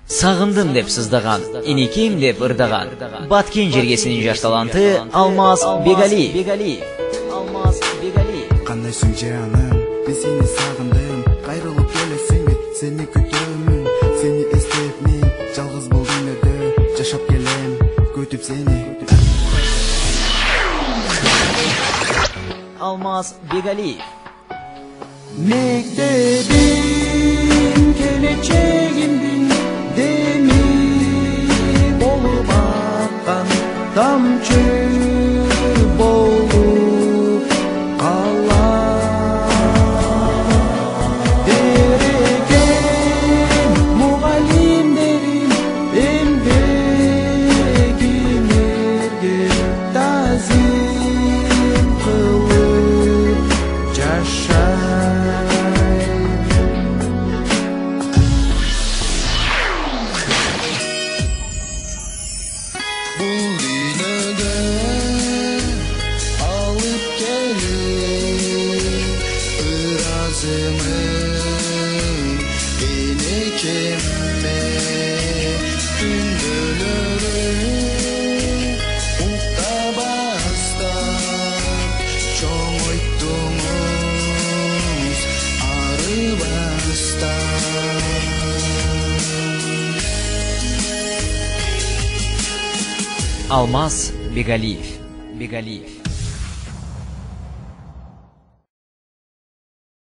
Sağındım dep sыздаган, инекем деп ырдаган. Баткен жергесинин жаш таланты Алмаз Бегалиев. Кандайсың жаным, мен сени сагындым. Кайрылып келесиңби, сени күтөмүн. Сени эстеп мен жалгыз бул дүйнөдө жашап келем, күтүп сени. Алмаз Бегалиев. Мектебим келечегимдин деми болуп аккан тамчы болуп калам. Берекен мугалимдерим эмгегимерге тазим кылып жашай. Бул дүйнөгө алып келип ыразымын энекеме. Күндөлөрү уктабастан чоңойттуңуз арыбастан. Алмаз Бегалиев.